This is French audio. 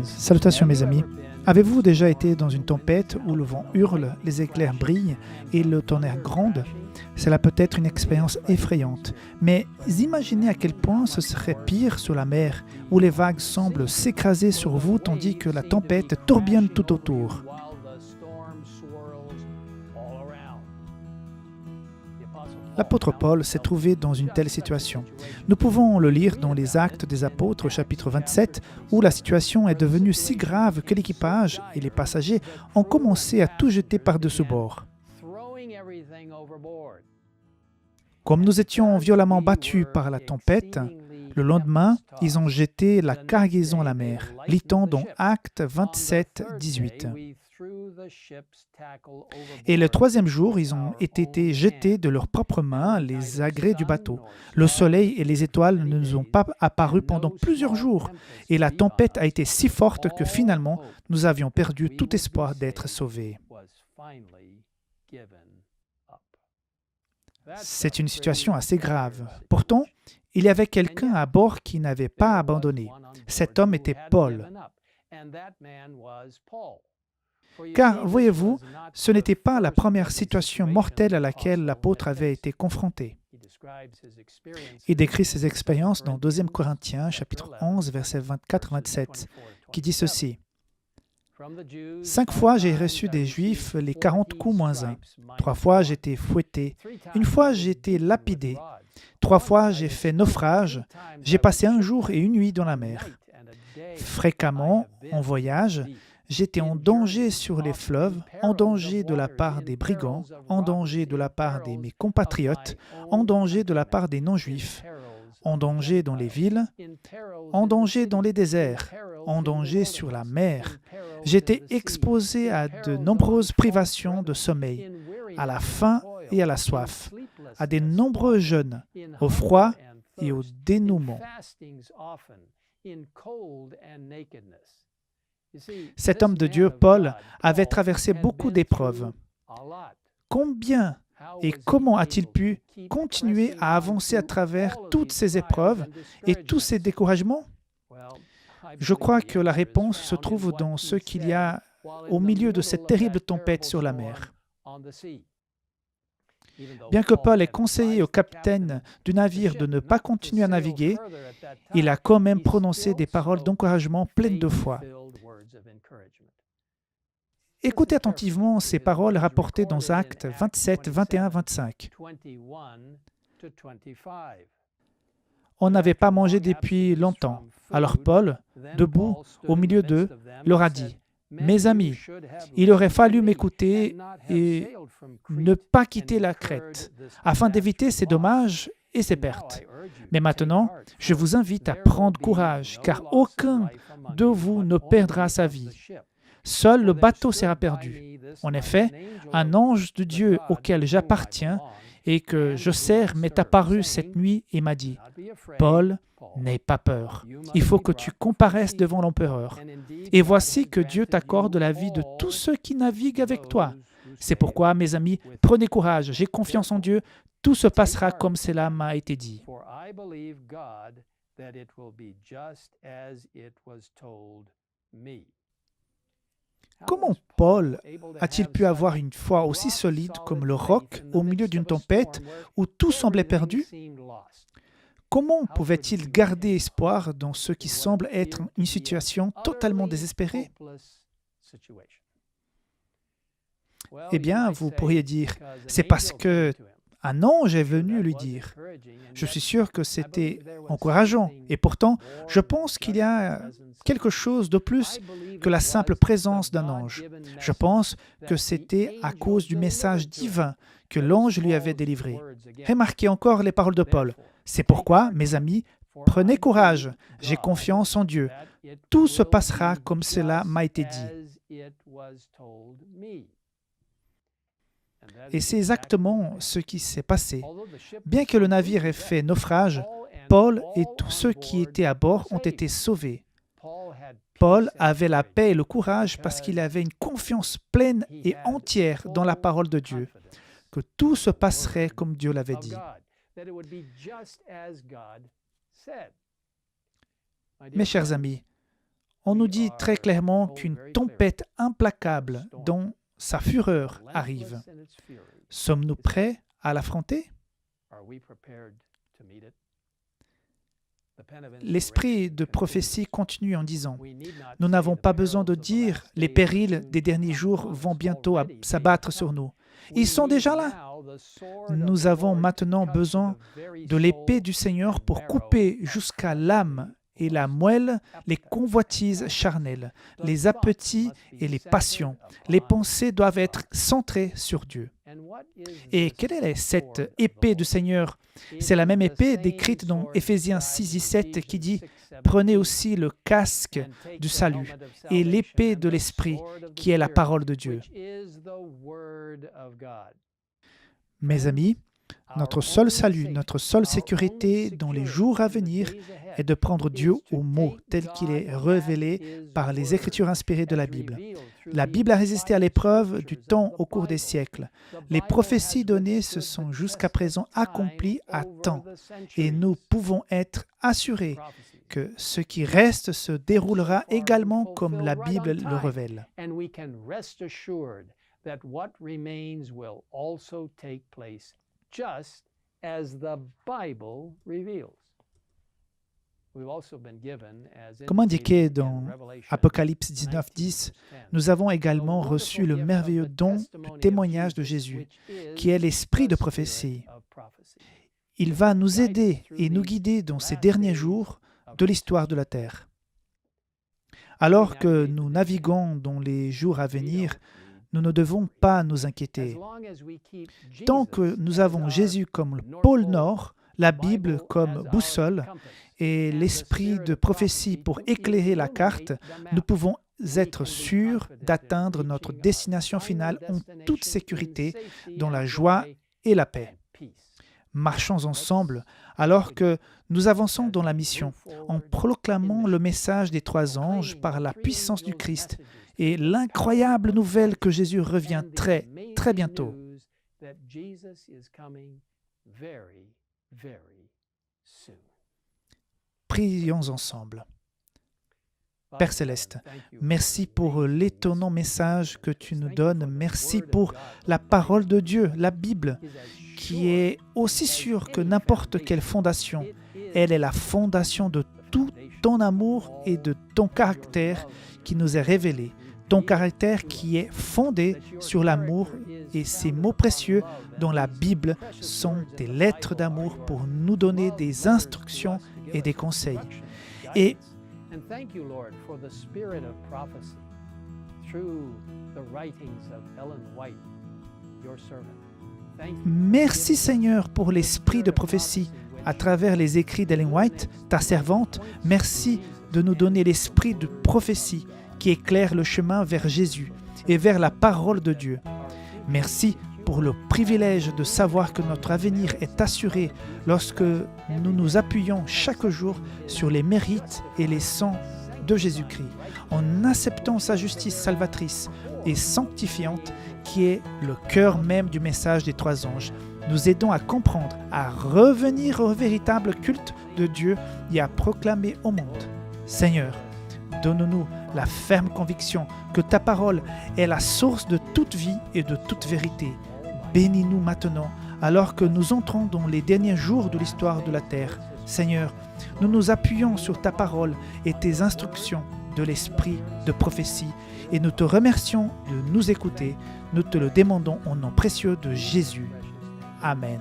Salutations mes amis. Avez-vous déjà été dans une tempête où le vent hurle, les éclairs brillent et le tonnerre gronde? Cela peut être une expérience effrayante, mais imaginez à quel point ce serait pire sur la mer, où les vagues semblent s'écraser sur vous tandis que la tempête tourbillonne tout autour. L'apôtre Paul s'est trouvé dans une telle situation. Nous pouvons le lire dans les Actes des Apôtres, au chapitre 27, où la situation est devenue si grave que l'équipage et les passagers ont commencé à tout jeter par-dessus bord. Comme nous étions violemment battus par la tempête, le lendemain, ils ont jeté la cargaison à la mer, lit-on dans Actes 27, 18. Et le troisième jour, ils ont été jetés de leurs propres mains les agrès du bateau. Le soleil et les étoiles ne nous ont pas apparu pendant plusieurs jours, et la tempête a été si forte que finalement, nous avions perdu tout espoir d'être sauvés. C'est une situation assez grave. Pourtant, il y avait quelqu'un à bord qui n'avait pas abandonné. Cet homme était Paul. Car, voyez-vous, ce n'était pas la première situation mortelle à laquelle l'apôtre avait été confronté. Il décrit ses expériences dans 2 Corinthiens, chapitre 11, versets 24-27, qui dit ceci. « 5 fois j'ai reçu des Juifs les 40 coups moins 1. 3 fois j'ai été fouetté. 1 fois j'ai été lapidé. 3 fois j'ai fait naufrage. J'ai passé 1 jour et 1 nuit dans la mer. Fréquemment, en voyage, j'étais en danger sur les fleuves, en danger de la part des brigands, en danger de la part de mes compatriotes, en danger de la part des non-juifs, en danger dans les villes, en danger dans les déserts, en danger sur la mer. J'étais exposé à de nombreuses privations de sommeil, à la faim et à la soif, à de nombreux jeûnes, au froid et au dénouement. » Cet homme de Dieu, Paul, avait traversé beaucoup d'épreuves. Combien et comment a-t-il pu continuer à avancer à travers toutes ces épreuves et tous ces découragements? Je crois que la réponse se trouve dans ce qu'il y a au milieu de cette terrible tempête sur la mer. Bien que Paul ait conseillé au capitaine du navire de ne pas continuer à naviguer, il a quand même prononcé des paroles d'encouragement pleines de foi. Écoutez attentivement ces paroles rapportées dans Actes 27, 21, 25. On n'avait pas mangé depuis longtemps. Alors Paul, debout au milieu d'eux, leur a dit, « Mes amis, il aurait fallu m'écouter et ne pas quitter la Crète, afin d'éviter ces dommages et ces pertes. Mais maintenant, je vous invite à prendre courage, car aucun de vous ne perdra sa vie. Seul le bateau sera perdu. En effet, un ange de Dieu auquel j'appartiens et que je sers m'est apparu cette nuit et m'a dit, « Paul, n'aie pas peur. Il faut que tu comparaisses devant l'empereur. Et voici que Dieu t'accorde la vie de tous ceux qui naviguent avec toi. C'est pourquoi, mes amis, prenez courage, j'ai confiance en Dieu, tout se passera comme cela m'a été dit. » Comment Paul a-t-il pu avoir une foi aussi solide comme le roc au milieu d'une tempête où tout semblait perdu? Comment pouvait-il garder espoir dans ce qui semble être une situation totalement désespérée? Eh bien, vous pourriez dire, c'est parce que un ange est venu lui dire. Je suis sûr que c'était encourageant. Et pourtant, je pense qu'il y a quelque chose de plus que la simple présence d'un ange. Je pense que c'était à cause du message divin que l'ange lui avait délivré. Remarquez encore les paroles de Paul. C'est pourquoi, mes amis, prenez courage. J'ai confiance en Dieu. Tout se passera comme cela m'a été dit. Et c'est exactement ce qui s'est passé. Bien que le navire ait fait naufrage, Paul et tous ceux qui étaient à bord ont été sauvés. Paul avait la paix et le courage parce qu'il avait une confiance pleine et entière dans la parole de Dieu, que tout se passerait comme Dieu l'avait dit. Mes chers amis, on nous dit très clairement qu'une tempête implacable dans sa fureur arrive. Sommes-nous prêts à l'affronter? L'esprit de prophétie continue en disant, « Nous n'avons pas besoin de dire « Les périls des derniers jours vont bientôt s'abattre sur nous ». Ils sont déjà là. Nous avons maintenant besoin de l'épée du Seigneur pour couper jusqu'à l'âme et la moelle les convoitises charnelles, les appétits et les passions. Les pensées doivent être centrées sur Dieu. Et quelle est cette épée du Seigneur? C'est la même épée décrite dans Éphésiens 6:17 qui dit « Prenez aussi le casque du salut et l'épée de l'Esprit qui est la parole de Dieu. » Mes amis, notre seul salut, notre seule sécurité dans les jours à venir est de prendre Dieu au mot tel qu'il est révélé par les Écritures inspirées de la Bible. La Bible a résisté à l'épreuve du temps au cours des siècles. Les prophéties données se sont jusqu'à présent accomplies à temps et nous pouvons être assurés que ce qui reste se déroulera également comme la Bible le révèle. Just as the Bible reveals. Comme indiqué dans Apocalypse 19:10, nous avons également reçu le merveilleux don du témoignage de Jésus, qui est l'esprit de prophétie. Il va nous aider et nous guider dans ces derniers jours de l'histoire de la terre. Alors que nous naviguons dans les jours à venir, nous ne devons pas nous inquiéter. Tant que nous avons Jésus comme le pôle Nord, la Bible comme boussole et l'esprit de prophétie pour éclairer la carte, nous pouvons être sûrs d'atteindre notre destination finale en toute sécurité, dans la joie et la paix. Marchons ensemble alors que nous avançons dans la mission, en proclamant le message des 3 anges par la puissance du Christ et l'incroyable nouvelle que Jésus revient très, très bientôt. Prions ensemble. Père Céleste, merci pour l'étonnant message que tu nous donnes. Merci pour la parole de Dieu, la Bible, qui est aussi sûre que n'importe quelle fondation. Elle est la fondation de tout ton amour et de ton caractère qui nous est révélé. Ton caractère qui est fondé sur l'amour et ces mots précieux dans la Bible sont des lettres d'amour pour nous donner des instructions et des conseils. Et merci Seigneur pour l'esprit de prophétie à travers les écrits d'Ellen White, ta servante. Merci de nous donner l'esprit de prophétie qui éclaire le chemin vers Jésus et vers la parole de Dieu. Merci pour le privilège de savoir que notre avenir est assuré lorsque nous nous appuyons chaque jour sur les mérites et les sangs de Jésus-Christ, en acceptant sa justice salvatrice et sanctifiante qui est le cœur même du message des 3 anges, nous aidons à comprendre, à revenir au véritable culte de Dieu et à proclamer au monde. Seigneur, donne-nous la ferme conviction que ta parole est la source de toute vie et de toute vérité. Bénis-nous maintenant, alors que nous entrons dans les derniers jours de l'histoire de la terre. Seigneur, nous nous appuyons sur ta parole et tes instructions de l'esprit de prophétie et nous te remercions de nous écouter. Nous te le demandons au nom précieux de Jésus. Amen.